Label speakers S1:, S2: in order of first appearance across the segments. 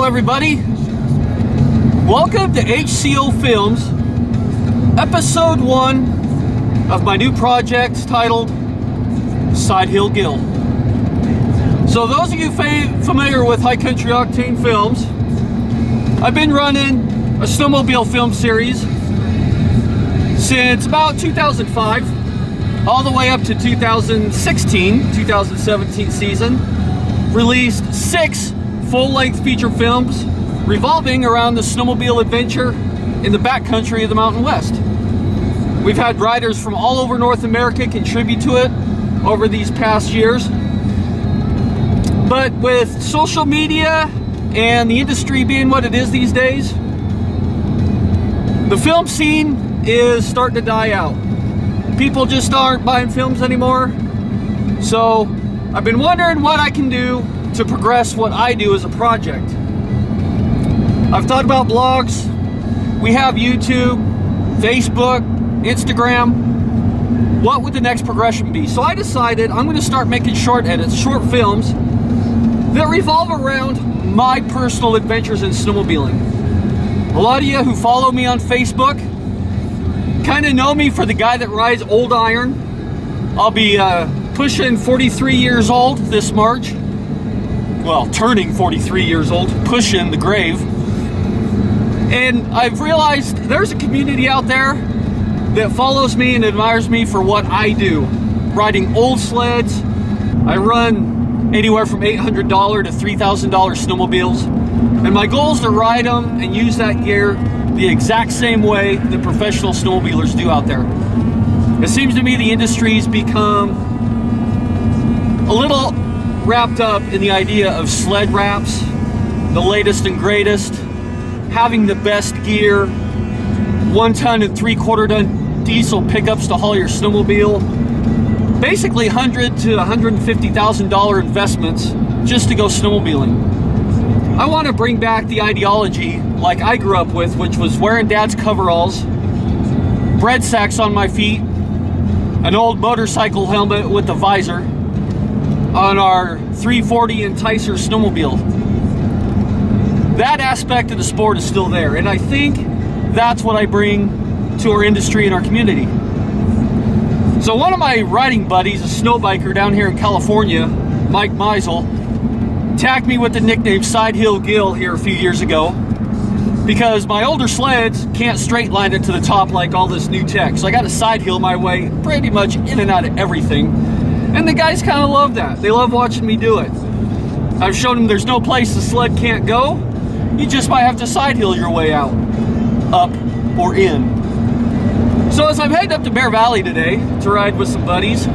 S1: everybody. Welcome to HCO Films, episode 1 of my new project titled Sidehillgill. So those of you familiar with Highcountry Octane Films, I've been running a snowmobile film series since about 2005, all the way up to 2017 season. Released 6 full-length feature films revolving around the snowmobile adventure in the backcountry of the Mountain West. We've had riders from all over North America contribute to it over these past years. But with social media and the industry being what it is these days, the film scene is starting to die out. People just aren't buying films anymore. So I've been wondering what I can do to progress what I do as a project. I've thought about blogs. We have YouTube, Facebook, Instagram. What would the next progression be? So I decided I'm going to start making short edits, short films that revolve around my personal adventures in snowmobiling. A lot of you who follow me on Facebook kind of know me for the guy that rides old iron. I'll be pushing 43 years old this March. Well, turning 43 years old, pushing the grave. And I've realized there's a community out there that follows me and admires me for what I do. Riding old sleds. I run anywhere from $800 to $3,000 snowmobiles. And my goal is to ride them and use that gear the exact same way that professional snowmobilers do out there. It seems to me the industry's become a little wrapped up in the idea of sled wraps, the latest and greatest, having the best gear, 1 ton and 3/4 ton diesel pickups to haul your snowmobile, basically $100,000 to $150,000 investments just to go snowmobiling. I want to bring back the ideology like I grew up with, which was wearing dad's coveralls, bread sacks on my feet, an old motorcycle helmet with a visor on our 340 Enticer snowmobile. That aspect of the sport is still there, and I think that's what I bring to our industry and our community. So one of my riding buddies, a snow biker down here in California, Mike Meisel, tagged me with the nickname sidehillgill here a few years ago because my older sleds can't straight line it to the top like all this new tech. So I got to side hill my way pretty much in and out of everything. And the guys kind of love that. They love watching me do it. I've shown them there's no place the sled can't go. You just might have to side hill your way out, up or in. So as I'm heading up to Bear Valley today to ride with some buddies,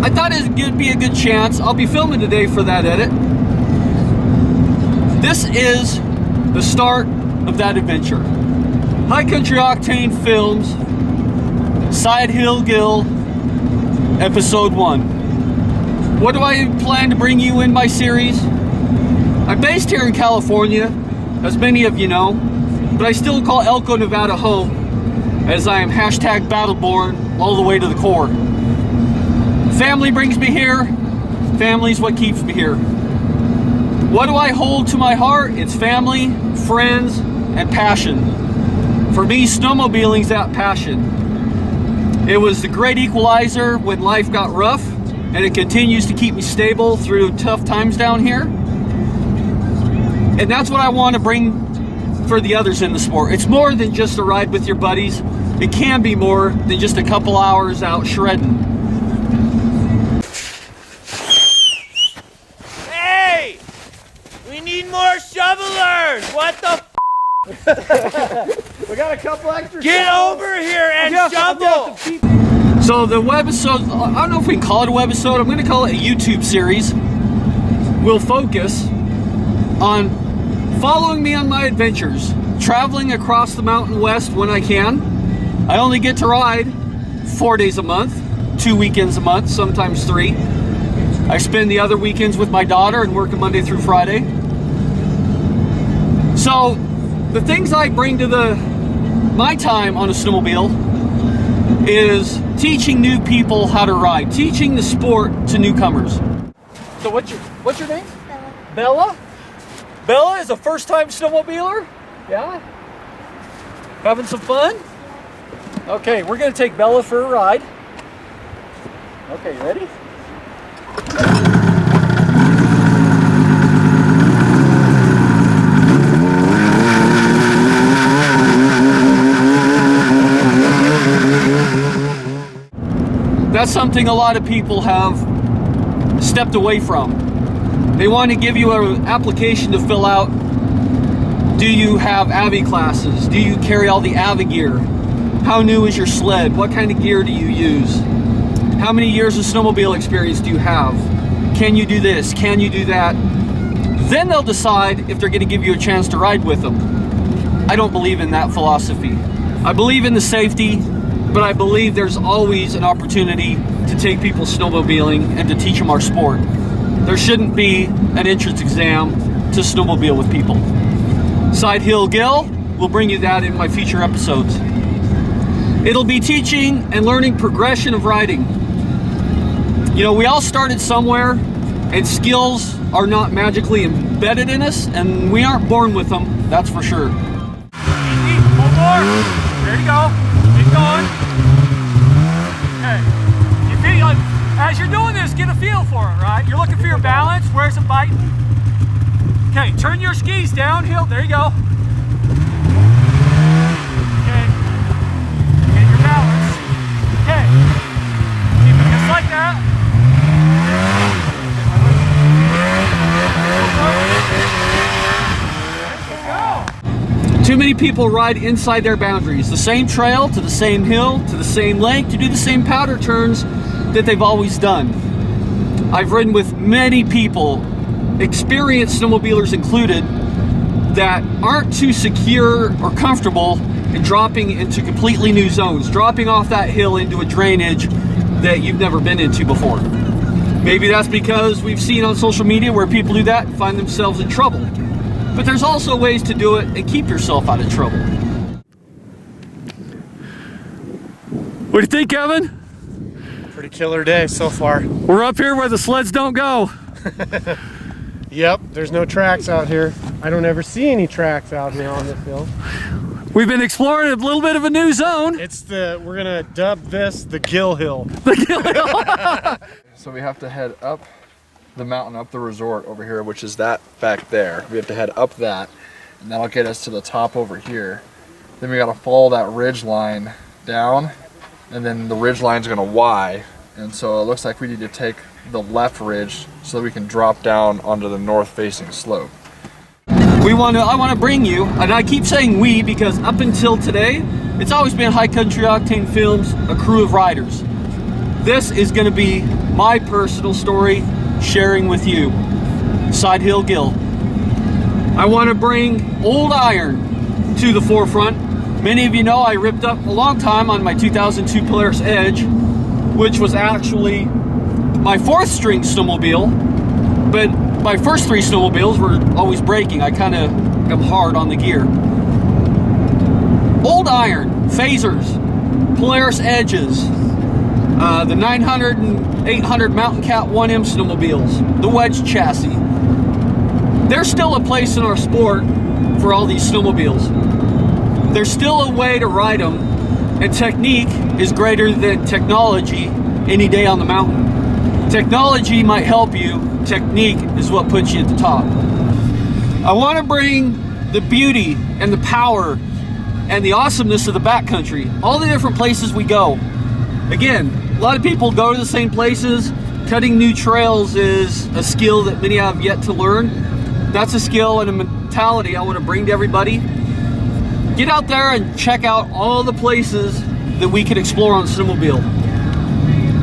S1: I thought it'd be a good chance. I'll be filming today for that edit. This is the start of that adventure. Highcountry Octane Films, Sidehillgill, Episode 1. What do I plan to bring you in my series? I'm based here in California, as many of you know, but I still call Elko, Nevada home, as I am hashtag battleborn all the way to the core. Family brings me here. Family's what keeps me here. What do I hold to my heart? It's family, friends, and passion. For me, snowmobiling's that passion. It was the great equalizer when life got rough, and it continues to keep me stable through tough times down here. And that's what I want to bring for the others in the sport. It's more than just a ride with your buddies. It can be more than just a couple hours out shredding.
S2: Hey! We need more shovelers! What the
S1: We got a couple extra.
S2: Get over here and shovel!
S1: So the webisode, I don't know if we can call it a webisode. I'm going to call it a YouTube series. We'll focus on following me on my adventures, traveling across the Mountain West when I can. I only get to ride 4 days a month, 2 weekends a month, sometimes 3. I spend the other weekends with my daughter and work Monday through Friday. So the things I bring to my time on a snowmobile is teaching new people how to ride, teaching the sport to newcomers. So what's your name?
S3: Bella.
S1: Bella? Bella is a first-time snowmobiler. Yeah? Having some fun? Okay, we're gonna take Bella for a ride. Okay, you ready? That's something a lot of people have stepped away from. They want to give you an application to fill out. Do you have AVI classes? Do you carry all the AVI gear? How new is your sled? What kind of gear do you use? How many years of snowmobile experience do you have? Can you do this? Can you do that? Then they'll decide if they're going to give you a chance to ride with them. I don't believe in that philosophy. I believe in the safety, but I believe there's always an opportunity to take people snowmobiling and to teach them our sport. There shouldn't be an entrance exam to snowmobile with people. Sidehillgill will bring you that in my future episodes. It'll be teaching and learning progression of riding. You know, we all started somewhere, and skills are not magically embedded in us, and we aren't born with them, that's for sure. Easy, one more. There you go. Keep going. Okay. You feel like, as you're doing this, get a feel for it, right? You're looking for your balance. Where's it biting? Okay, turn your skis downhill. There you go. Okay. Get your balance. Okay. Keep it just like that. Too many people ride inside their boundaries. The same trail, to the same hill, to the same lake, to do the same powder turns that they've always done. I've ridden with many people, experienced snowmobilers included, that aren't too secure or comfortable in dropping into completely new zones, dropping off that hill into a drainage that you've never been into before. Maybe that's because we've seen on social media where people do that and find themselves in trouble. But there's also ways to do it and keep yourself out of trouble. What do you think, Kevin?
S3: Pretty killer day so far.
S1: We're up here where the sleds don't go.
S3: Yep, there's no tracks out here. I don't ever see any tracks out here on this hill.
S1: We've been exploring a little bit of a new zone.
S3: We're gonna dub this the Gill Hill.
S1: The Gill Hill.
S4: So we have to head up the mountain, up the resort over here, which is that back there. We have to head up that, and that'll get us to the top over here. Then we gotta follow that ridge line down, and then the ridge line's gonna Y, and so it looks like we need to take the left ridge so that we can drop down onto the north facing slope.
S1: I want to bring you, and I keep saying we because up until today, it's always been Highcountry Octane Films, a crew of riders. This is going to be my personal story, sharing with you, sidehillgill. I want to bring old iron to the forefront. Many of you know I ripped up a long time on my 2002 Polaris Edge, which was actually my 4th string snowmobile, but my first 3 snowmobiles were always breaking. I kind of am hard on the gear. Old iron, phasers, Polaris Edges, the 900 and 800 Mountain Cat 1M snowmobiles, the wedge chassis. There's still a place in our sport for all these snowmobiles. There's still a way to ride them, and technique is greater than technology any day on the mountain. Technology might help you, technique is what puts you at the top. I want to bring the beauty and the power and the awesomeness of the backcountry, all the different places we go. Again, a lot of people go to the same places. Cutting new trails is a skill that many have yet to learn. That's a skill and a mentality I want to bring to everybody. Get out there and check out all the places that we can explore on snowmobile.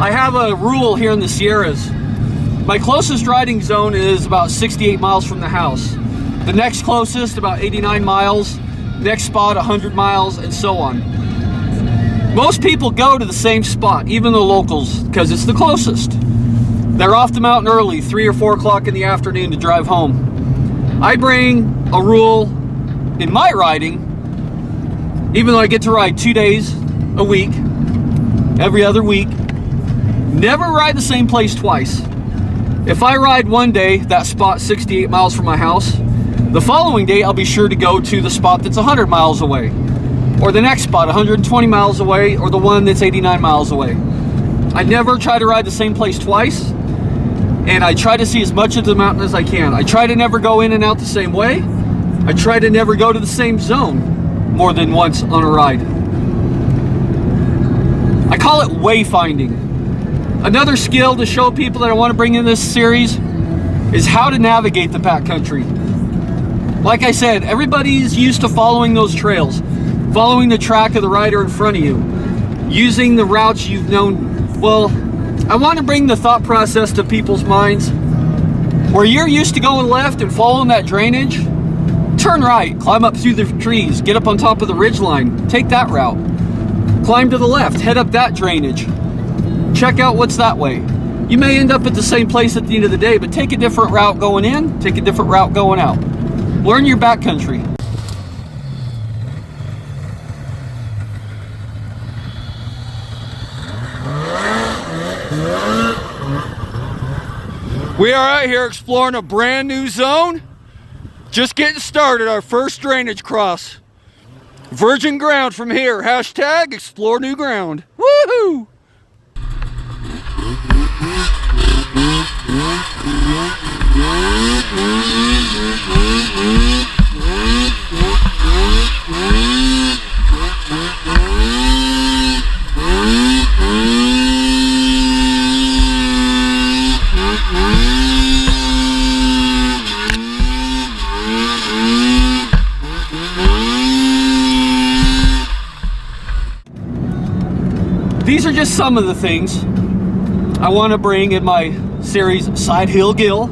S1: I have a rule here in the Sierras. My closest riding zone is about 68 miles from the house. The next closest, about 89 miles. Next spot, 100 miles, and so on. Most people go to the same spot, even the locals, because it's the closest. They're off the mountain early, 3 or 4 o'clock in the afternoon to drive home. I bring a rule in my riding, even though I get to ride 2 days a week, every other week. Never ride the same place twice. If I ride one day, that spot 68 miles from my house, The following day, I'll be sure to go to the spot that's 100 miles away, or the next spot 120 miles away, or the one that's 89 miles away. I never try to ride the same place twice, and I try to see as much of the mountain as I can. I try to never go in and out the same way. I try to never go to the same zone more than once on a ride. I call it wayfinding. Another skill to show people that I want to bring in this series is how to navigate the backcountry. Like I said, everybody's used to following those trails, following the track of the rider in front of you, using the routes you've known. Well, I want to bring the thought process to people's minds where you're used to going left and following that drainage. Turn right, climb up through the trees, get up on top of the ridgeline, take that route. Climb to the left, head up that drainage. Check out what's that way. You may end up at the same place at the end of the day, but take a different route going in, take a different route going out. Learn your backcountry. We are out here exploring a brand new zone. Just getting started, our first drainage cross. Virgin ground from here. Hashtag explore new ground. Woohoo! These are just some of the things I want to bring in my series Sidehillgill.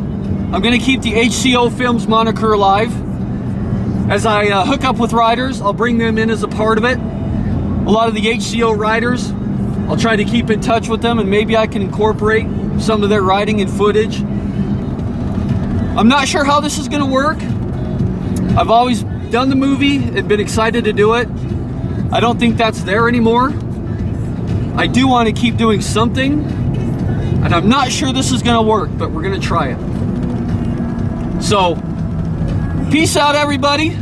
S1: I'm going to keep the HCO Films moniker alive. As I hook up with riders, I'll bring them in as a part of it. A lot of the HCO riders, I'll try to keep in touch with them, and maybe I can incorporate some of their riding and footage. I'm not sure how this is going to work. I've always done the movie and been excited to do it. I don't think that's there anymore. I do want to keep doing something, and I'm not sure this is going to work, but we're going to try it. So, peace out, everybody.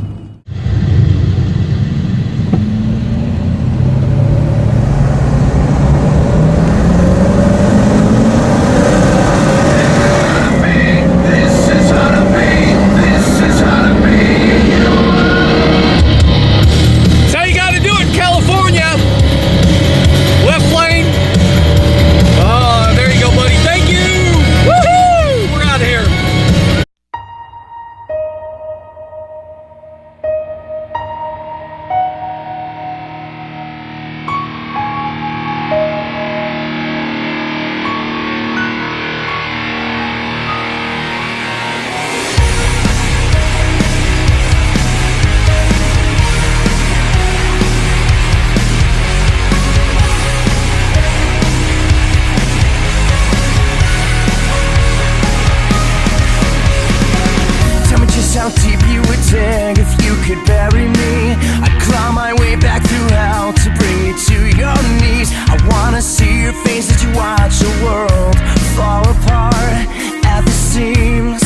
S5: How deep you would dig if you could bury me. I'd claw my way back through hell to bring you to your knees. I wanna see your face as you watch the world fall apart at the seams.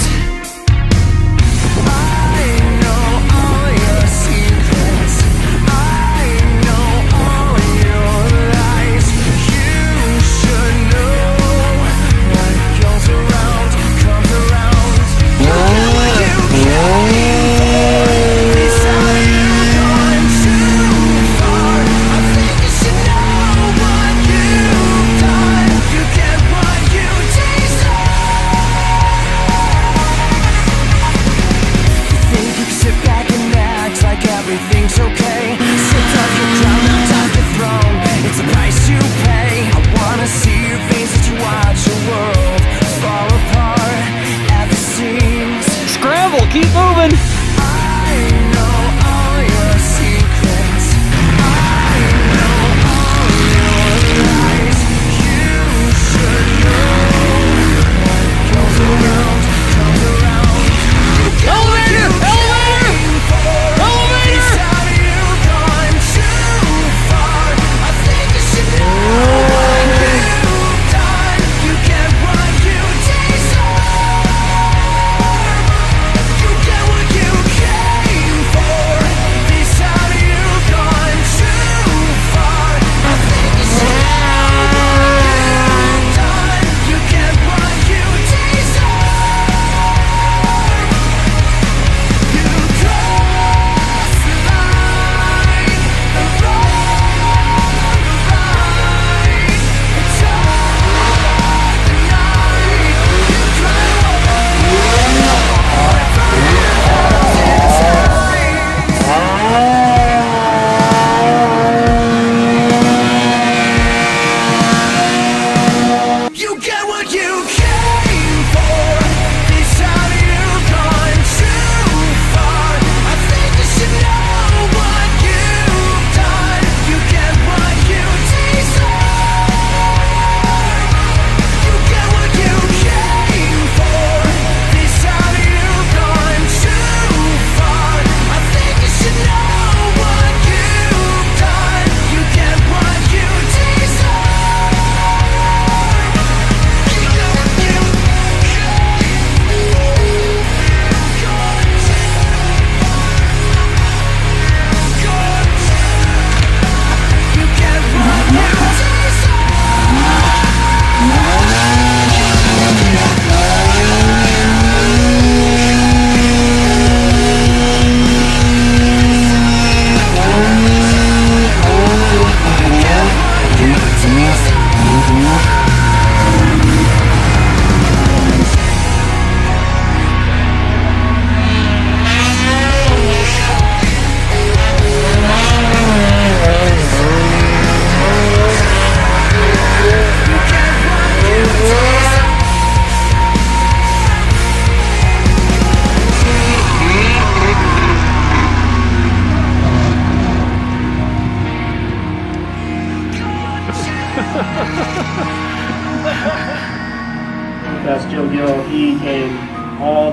S5: I know all your secrets, I know all your lies. You should know what goes around comes around. Everything's okay. Sit off your crown, not off your throne. It's a price you pay. I wanna see your face as you watch the world fall apart at the seams.
S1: Scramble, keep moving.
S5: I know all your secrets, I know all your lies. You should know what goes around comes around.
S1: Elevator! Elevator! Elevator!
S5: You get what you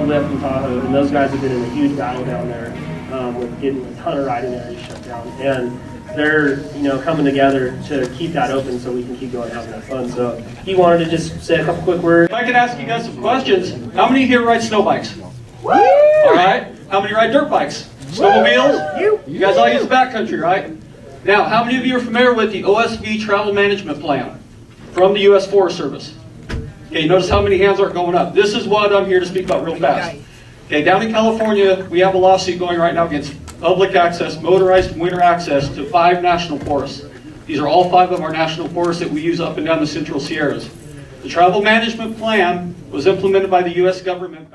S6: the way up in Tahoe, and those guys have been in a huge battle down there with getting a ton of riding areas shut down. And they're, coming together to keep that open so we can keep going having that fun. So he wanted to just say a couple quick words.
S1: If I could ask you guys some questions, how many here ride snow bikes? All right. How many ride dirt bikes? Snowmobiles? You guys all use the backcountry, right? Now, how many of you are familiar with the OSV travel management plan from the U.S. Forest Service? Okay, notice how many hands aren't going up. This is what I'm here to speak about real fast. Okay, down in California, we have a lawsuit going right now against public access, motorized winter access to 5 national forests. These are all 5 of our national forests that we use up and down the Central Sierras. The travel management plan was implemented by the U.S. government.